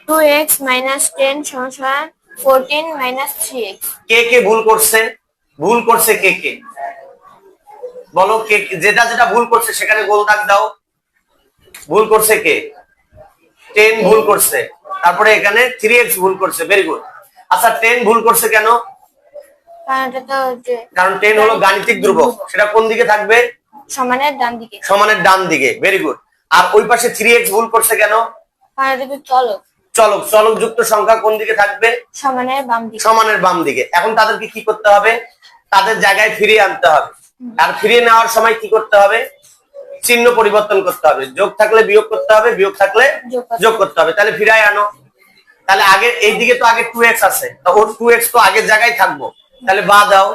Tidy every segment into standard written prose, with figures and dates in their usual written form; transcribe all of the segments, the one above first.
2x minus 10 সমান 14 minus 3x। কে কে ভুল করছে? ভুল করছে কে কে বলো, কে যেটা যেটা ভুল করছে সেখানে গোল দাগ দাও। ভুল করছে কে? 10 ভুল করছে, তারপরে এখানে 3x ভুল করছে। Very good. আচ্ছা 10 ভুল করছে কেন? কারণ 10 হলো গাণিতিক ধ্রুবক, সেটা কোন দিকে থাকবে? সমানের ডান দিকে। সমানের ডান দিকে। Very good. আর ওই পাশে 3x ভুল করছে কেন? কারণ এটা চলক। চলক, চলক যুক্ত সংখ্যা কোন দিকে থাকবে? সমানের বাম দিকে। সমানের বাম দিকে। এখন তাদেরকে কি করতে হবে? তাদের জায়গায় ফিরিয়ে আনতে হবে। আর ফিরিয়ে নেওয়ার সময় কি করতে হবে? চিহ্ন পরিবর্তন করতে হবে। যোগ থাকলে বিয়োগ করতে হবে, বিয়োগ থাকলে যোগ করতে হবে। তাহলে ফিরায় আনো। তাহলে আগে এইদিকে তো আগে 2x আছে, তো ওর 2x তো আগের জায়গায় থাকবো। তাহলে বা দাও,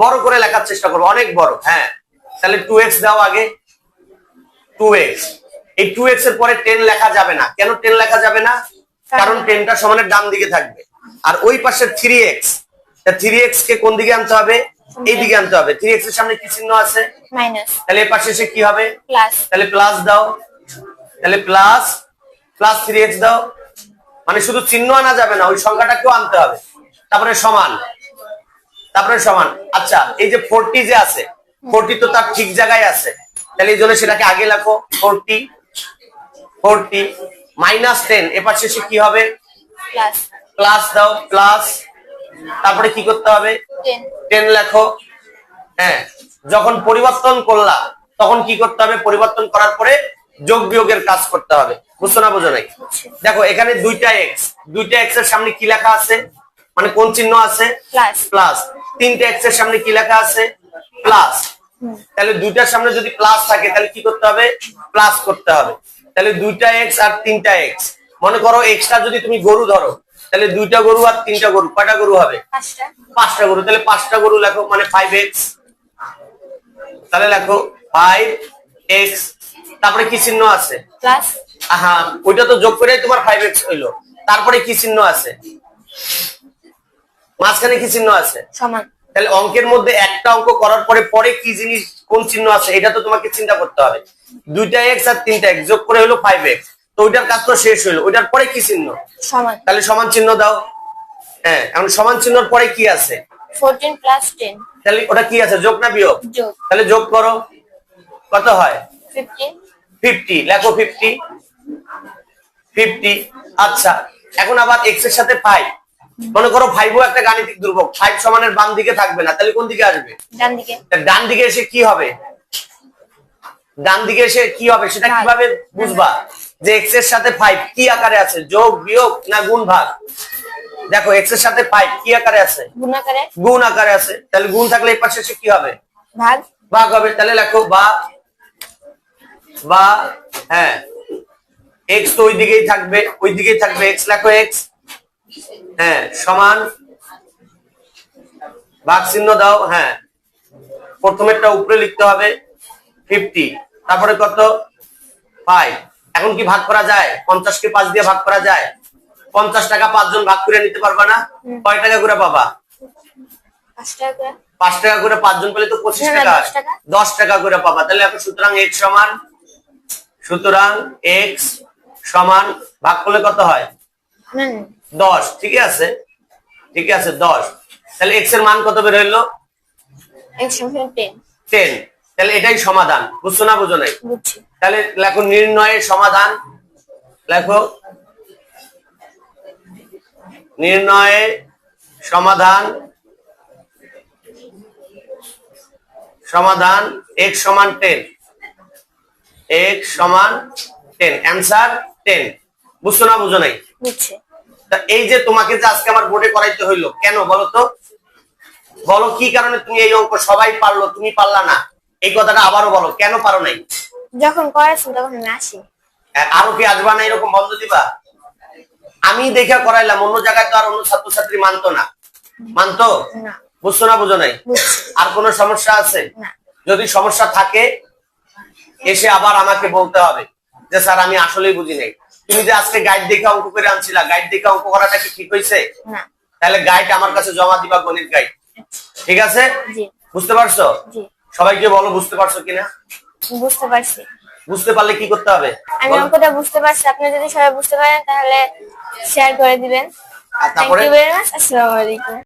বড় করে লেখার চেষ্টা করবো, অনেক বড়। হ্যাঁ, তাহলে 2x দাও আগে। 2x, এই 2x এর পরে 10 লেখা যাবে না। কেন 10 লেখা যাবে না? কারণ 10টা সমানের ডান দিকে থাকবে। আর ওই পাশে 3x, 3x কে কোন দিকে আনতে হবে? এই দিকে আনতে হবে। 3x এর সামনে কি চিহ্ন আছে? মাইনাস। তাহলে এই পাশে এসে কি হবে? প্লাস। তাহলে প্লাস দাও। তাহলে প্লাস 3x দাও। মানে শুধু চিহ্ন আনা যাবে না, ওই সংখ্যাটাকেও আনতে হবে। তারপরে সমান, তারপরে সমান। আচ্ছা এই যে 40 যে আছে, 40 তো তার ঠিক জায়গায় আছে, তাহলে এই জন্য সেটাকে আগে লেখো। 40 মাইনাস 10 এপাশে এসে কি হবে? প্লাস। প্লাস দাও, প্লাস। তারপরে কি করতে হবে? 10 লেখো। হ্যাঁ, যখন পরিবর্তন করলা তখন কি করতে হবে? পরিবর্তন করার পরে যোগ বিয়োগের কাজ করতে হবে। বুঝছো না বোঝো নাই? দেখো এখানে দুইটা x এর সামনে কি লেখা আছে? মানে কোন চিহ্ন আছে? প্লাস। প্লাস। 3টা x এর সামনে কি লেখা আছে? প্লাস। তাহলে দুইটার সামনে যদি প্লাস থাকে তাহলে কি করতে হবে? প্লাস করতে হবে। তাহলে 2টা x আর 3টা x। মনে করো এক্সট্রা যদি তুমি গরু ধরো, তাহলে 2টা গরু আর 3টা গরু, কয়টা গরু হবে? 5টা গরু। তাহলে 5টা গরু লেখো, মানে 5x। তাহলে লেখো 5x। তারপরে কি চিহ্ন আছে? প্লাস। হ্যাঁ, ওইটা তো যোগ করে তোমার 5x হইলো। তারপরে কি চিহ্ন আছে? মাঝখানে কি চিহ্ন আছে? সমান। তাহলে অঙ্কের মধ্যে একটা অঙ্ক করার পরে পরে কি জিনিস, কোন চিহ্ন আছে, এটা তো তোমাকে চিন্তা করতে হবে। 2টা x আর 3টা x যোগ করে হলো 5x। তো ওইটার কাজ তো শেষ হইলো। ওইটার পরে কি চিহ্ন? সমান। তাহলে সমান চিহ্ন দাও। হ্যাঁ, এখন সমান চিহ্নর পরে কি আছে? 14 প্লাস 10। তাহলে ওটা কি আছে? যোগ না বিয়োগ? যোগ। তাহলে যোগ করো, কত হয়? 50 লেখো। 50। আচ্ছা এখন আবার x এর সাথে 5। মনে করো 5ও একটা গাণিতিক ধ্রুবক। 5 সমানের বাম দিকে থাকবে না, তাহলে কোন দিকে আসবে? ডান দিকে। ডান দিকে এসে কি হবে? ডান দিকে এসে কি হবে সেটা কিভাবে বুঝবা? যে x এর সাথে 5 কি আকারে আছে? যোগ বিয়োগ না গুণ ভাগ? দেখো x এর সাথে 5 কি আকারে আছে? গুণ আকারে। গুণ আকারে আছে। তাহলে গুণ থাকলে এই পাশে এসে কি হবে? ভাগ। ভাগ হবে। তাহলে লেখো বা হ্যাঁ, x তো ওই দিকেই থাকবে, x লেখো x। হ্যাঁ, সমান ভাগ চিহ্ন দাও। হ্যাঁ, প্রথমেরটা উপরে লিখতে হবে 50, তারপরে কত? 5। এখন কি ভাগ করা যায়? 50 কে 5 দিয়ে ভাগ করা যায়? 50 টাকা 5 জন ভাগ করে নিতে পারবা না? কয় টাকা করে পাবা? 5 টাকা করে। 5 টাকা করে 5 জন পেলে তো 25 টাকা। 10 টাকা করে পাবা। তাহলে এখন সুতরাং x সমান ভাগ করলে কত হয়? 10। ঠিক আছে, 10। তাহলে x এর মান কত বের হইলো? x সমান 10। তাহলে এটাই সমাধান। বুঝছো না বোঝো নাই? বুঝছি। তাহলে লেখো নির্ণয়ের সমাধান। লেখো নির্ণয়ের সমাধান। x সমান 10। x সমান 10। অ্যান্সার 10। বুঝছো না বুঝো নাই? বুঝছি। তা এই যে তোমাকে যে আজকে আমার বোর্ডে করাইতে হইলো, কেন বলো তো? বলো কি কারণে তুমি এই অঙ্ক সবাই পারলো, তুমি পারলা না? এই কথাটা আবারও বলো, কেন পারো নাই? যখন করাইছেন তখন আমি আসি। আরো কি আসবা না? এরকম বন্ধ দিবা? আমি দেখা করাইলাম, অন্য জায়গায় তো আর অন্য ছাত্রছাত্রী মানতো না। মানতো? বুঝছো না বুঝো নাই? আর কোনো সমস্যা আছে? যদি সমস্যা থাকে এসে আবার আমাকে বলতে হবে যে স্যার আমি আসলেই বুঝি নাই। তুমি যে আজকে গাইড দেখে অঙ্ক করে আনছিলা, গাইড দেখে অঙ্ক করাটা কি ঠিক হয়েছে? তাহলে গাইড আমার কাছে জমা দিবা, গণিত গাইড। ঠিক আছে? বুঝতে পারছো? সবাইকে বলো বুঝতে পারছো কিনা। বুঝতে পারছি। বুঝতে পারলে কি করতে হবে? আমি অঙ্কটা বুঝতে পারছি। আপনি যদি সবাই বুঝতে পারেন তাহলে শেয়ার করে দিবেন। আর থ্যাংক তারপরে ইউ ভেরি মাচ। আসসালামু আলাইকুম।